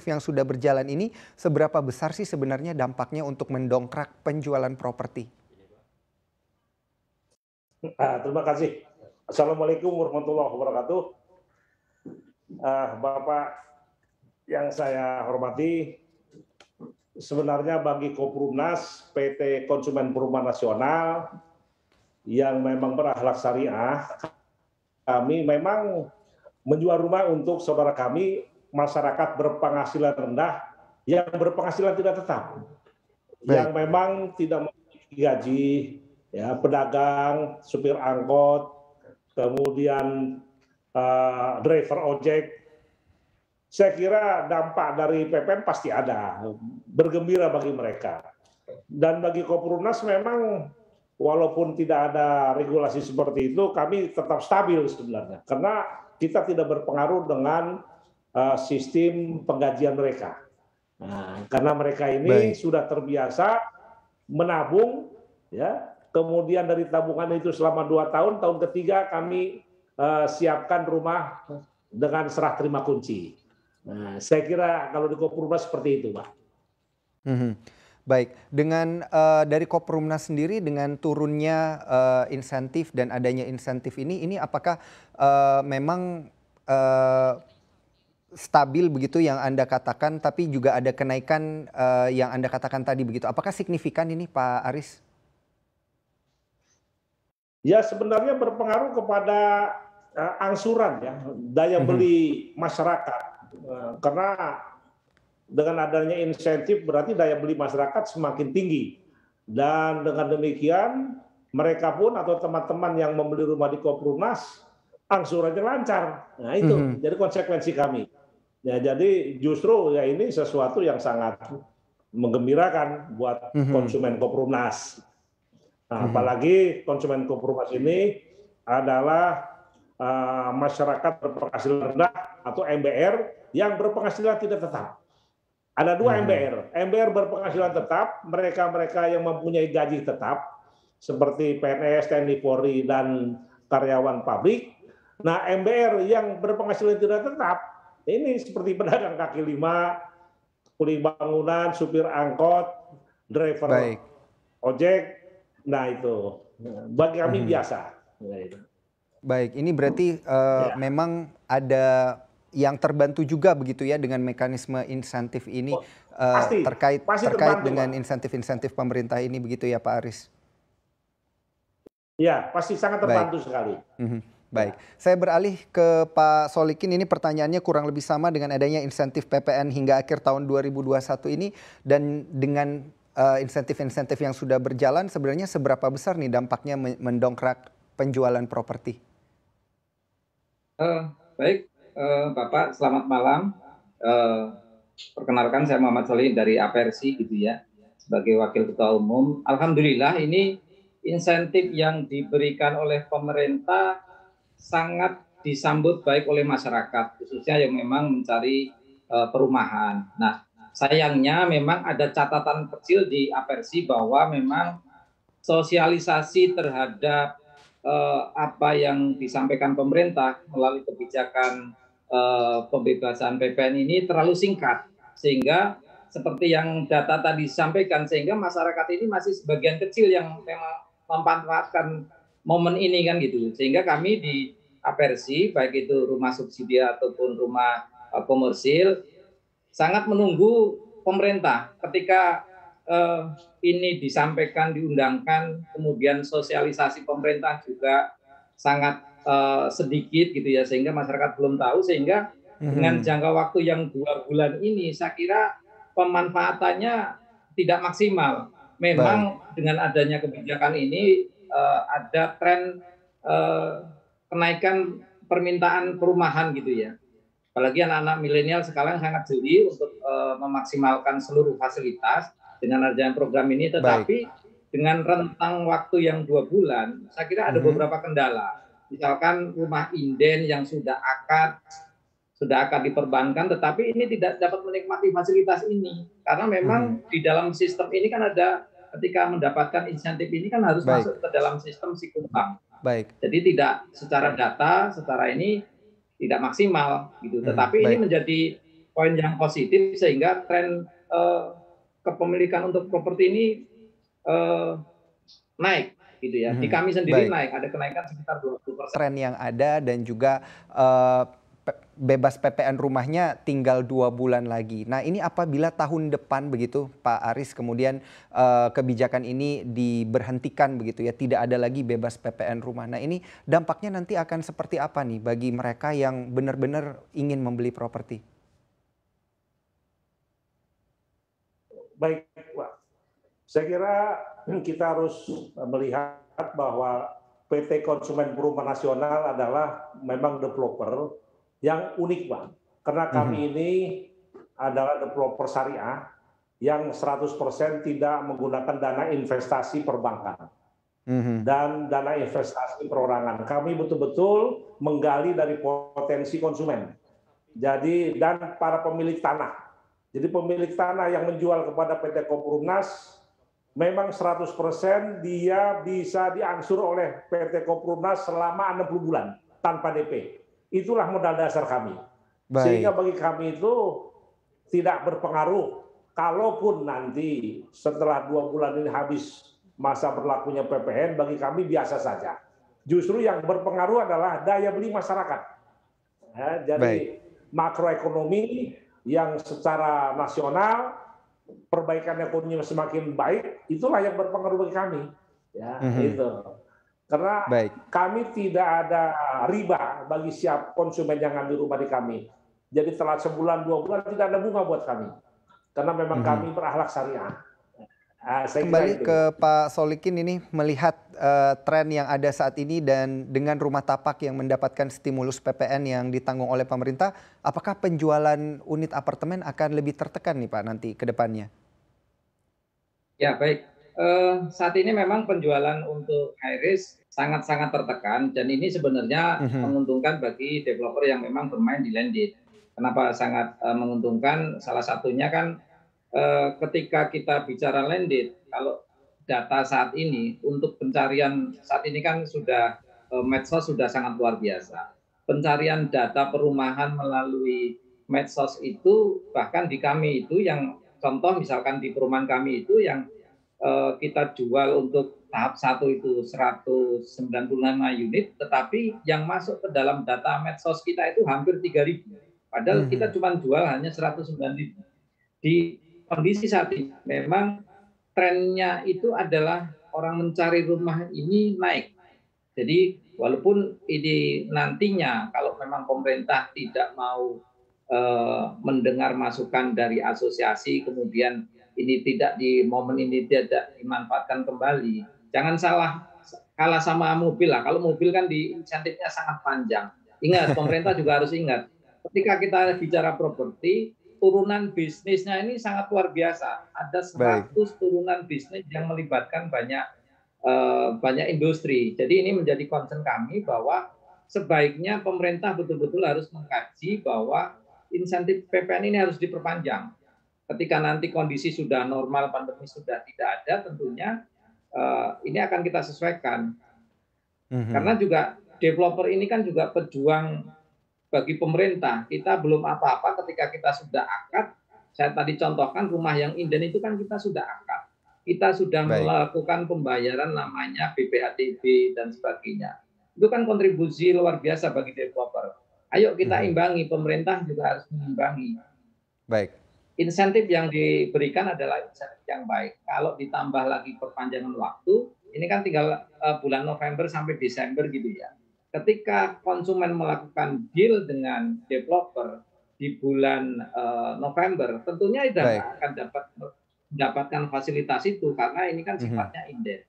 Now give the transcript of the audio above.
yang sudah berjalan ini, seberapa besar sih sebenarnya dampaknya untuk mendongkrak penjualan properti? Terima kasih. Assalamualaikum warahmatullahi wabarakatuh. Bapak yang saya hormati, sebenarnya bagi Koperumnas PT Konsumen Perumahan Nasional yang memang berakhlak syariah, kami memang menjual rumah untuk saudara kami masyarakat berpenghasilan rendah yang berpenghasilan tidak tetap, yang Baik, memang tidak memiliki gaji, ya, pedagang, supir angkot, kemudian driver ojek. Saya kira dampak dari PPN pasti ada, bergembira bagi mereka. Dan bagi Koperumnas memang walaupun tidak ada regulasi seperti itu, kami tetap stabil sebenarnya, karena kita tidak berpengaruh dengan sistem penggajian mereka. Nah, karena mereka ini baik. sudah terbiasa menabung, ya. Kemudian dari tabungan itu selama 2 tahun, tahun ketiga kami siapkan rumah dengan serah terima kunci. Nah, saya kira kalau di Koperumnas seperti itu, Pak. Mhm. Baik, dengan dari Koperumnas sendiri dengan turunnya insentif dan adanya insentif ini apakah memang eee, stabil begitu yang Anda katakan, tapi juga ada kenaikan yang Anda katakan tadi begitu. Apakah signifikan ini Pak Aris? Ya sebenarnya berpengaruh kepada angsuran, ya, daya Mhm, beli masyarakat. Karena dengan adanya insentif berarti daya beli masyarakat semakin tinggi. Dan dengan demikian mereka pun atau teman-teman yang membeli rumah di Koperumnas angsurannya lancar. Nah itu mhm, jadi konsekuensi kami. Ya, jadi justru ya ini sesuatu yang sangat menggembirakan buat mhm, konsumen Koperumnas. Nah, mhm, apalagi konsumen Koperumnas ini adalah masyarakat berpenghasilan rendah atau MBR yang berpenghasilan tidak tetap. Ada dua mhm. MBR. MBR berpenghasilan tetap, mereka-mereka yang mempunyai gaji tetap, seperti PNS, TNI, Polri, dan karyawan pabrik. Nah, MBR yang berpenghasilan tidak tetap, ini seperti pedagang kaki lima, kuli bangunan, supir angkot, driver Baik, ojek. Nah, itu bagi kami mhm. biasa. Nah, itu. Baik, ini berarti Ya, memang ada yang terbantu juga begitu ya dengan mekanisme insentif ini oh, pasti, terkait pasti terkait terbantu, Pak. dengan insentif-insentif pemerintah ini begitu ya Pak Aris? Ya, pasti sangat Baik. terbantu sekali. Mhm, baik. Ya. Saya beralih ke Pak Solikin, ini pertanyaannya kurang lebih sama dengan adanya insentif PPN hingga akhir tahun 2021 ini dan dengan insentif-insentif yang sudah berjalan sebenarnya seberapa besar nih dampaknya mendongkrak penjualan properti? Eh, baik, Bapak, selamat malam. Eh, Perkenalkan saya Muhammad Solih dari Apersi gitu ya, sebagai Wakil Ketua Umum. Alhamdulillah ini insentif yang diberikan oleh pemerintah sangat disambut baik oleh masyarakat, khususnya yang memang mencari perumahan. Nah, sayangnya memang ada catatan kecil di Apersi bahwa memang sosialisasi terhadap apa yang disampaikan pemerintah melalui kebijakan pembebasan PPN ini terlalu singkat, sehingga seperti yang data tadi disampaikan, sehingga masyarakat ini masih sebagian kecil yang memang memanfaatkan momen ini kan gitu, sehingga kami di Apersi baik itu rumah subsidi ataupun rumah komersil sangat menunggu pemerintah ketika eh, ini disampaikan, diundangkan, kemudian sosialisasi pemerintah juga sangat sedikit gitu ya, sehingga masyarakat belum tahu, sehingga dengan Mhm, jangka waktu yang 2 bulan ini saya kira pemanfaatannya tidak maksimal. baik. Memang dengan adanya kebijakan ini ada tren eh, kenaikan permintaan perumahan gitu ya. Apalagi anak-anak milenial sekarang sangat jeli untuk memaksimalkan seluruh fasilitas dengan adanya program ini, Baik. tetapi dengan rentang waktu yang 2 bulan, saya kira ada Mhm, beberapa kendala. Misalkan rumah inden yang sudah akan diperbankan, tetapi ini tidak dapat menikmati fasilitas ini karena mhm. memang di dalam sistem ini kan ada, ketika mendapatkan insentif ini kan harus Baik, masuk ke dalam sistem Sikumbang. baik. Jadi tidak secara data, secara ini tidak maksimal gitu. Mhm, Tetapi ini baik. menjadi poin yang positif sehingga tren kepemilikan untuk properti ini naik gitu ya. Di kami sendiri Baik. naik, ada kenaikan sekitar 20%. Tren yang ada dan juga bebas PPN rumahnya tinggal 2 bulan lagi. Nah ini apabila tahun depan begitu Pak Aris kemudian kebijakan ini diberhentikan begitu ya, tidak ada lagi bebas PPN rumah. Nah ini dampaknya nanti akan seperti apa nih bagi mereka yang benar-benar ingin membeli properti? Baik, Pak. Saya kira kita harus melihat bahwa PT Konsumen Perumahan Nasional adalah memang developer yang unik, Pak. Karena kami ini adalah developer syariah yang 100% tidak menggunakan dana investasi perbankan dan dana investasi perorangan. Kami betul-betul menggali dari potensi konsumen. Jadi dan para pemilik tanah. Jadi pemilik tanah yang menjual kepada PT Koperumnas memang 100% dia bisa diangsur oleh PT Koperumnas selama 60 bulan tanpa DP. Itulah modal dasar kami. Sehingga Baik. bagi kami itu tidak berpengaruh. Kalaupun nanti setelah 2 bulan ini habis masa berlakunya PPN, bagi kami biasa saja. Justru yang berpengaruh adalah daya beli masyarakat. Ya, jadi makroekonomi yang secara nasional perbaikan ekonomi semakin baik, itulah yang berpengaruh bagi kami. Ya, itu. Karena kami tidak ada riba bagi siap konsumen yang ngambil rumah di kami. Jadi telat sebulan, 2 bulan tidak ada bunga buat kami. Karena memang kami berakhlak syariah. Kembali ke Pak Solikin ini melihat tren yang ada saat ini dan dengan rumah tapak yang mendapatkan stimulus PPN yang ditanggung oleh pemerintah, apakah penjualan unit apartemen akan lebih tertekan nih Pak nanti ke depannya? Ya baik, saat ini memang penjualan untuk high risk sangat-sangat tertekan dan ini sebenarnya menguntungkan bagi developer yang memang bermain di landed. Kenapa sangat menguntungkan? Salah satunya kan ketika kita bicara landed, kalau data saat ini untuk pencarian saat ini kan sudah medsos sudah sangat luar biasa. Pencarian data perumahan melalui medsos itu bahkan di kami itu yang contoh misalkan di perumahan kami itu yang kita jual untuk tahap 1 itu 195 unit, tetapi yang masuk ke dalam data medsos kita itu hampir 3.000. Padahal kita cuma jual hanya 109.000. Di kondisi saat ini memang trennya itu adalah orang mencari rumah ini naik. Jadi walaupun ini nantinya kalau memang pemerintah tidak mau mendengar masukan dari asosiasi, kemudian ini tidak di momen ini tidak dimanfaatkan kembali, jangan kalah sama mobil lah. Kalau mobil kan di insentifnya sangat panjang. Ingat, pemerintah juga harus ingat, ketika kita bicara properti, turunan bisnisnya ini sangat luar biasa. Ada 100 turunan bisnis yang melibatkan banyak industri. Jadi ini menjadi concern kami bahwa sebaiknya pemerintah betul-betul harus mengkaji bahwa insentif PPN ini harus diperpanjang. Ketika nanti kondisi sudah normal, pandemi sudah tidak ada, tentunya ini akan kita sesuaikan. Karena juga developer ini kan juga pejuang bagi pemerintah. Kita belum apa-apa ketika kita sudah akad. Saya tadi contohkan rumah yang inden itu kan kita sudah akad. Kita sudah melakukan pembayaran namanya BPHTB dan sebagainya. Itu kan kontribusi luar biasa bagi developer. Ayo kita imbangi, pemerintah juga harus mengimbangi. Insentif yang diberikan adalah insentif yang baik. Kalau ditambah lagi perpanjangan waktu, ini kan tinggal bulan November sampai Desember gitu ya. Ketika konsumen melakukan deal dengan developer di bulan November, tentunya tidak akan mendapatkan fasilitas itu karena ini kan sifatnya inden.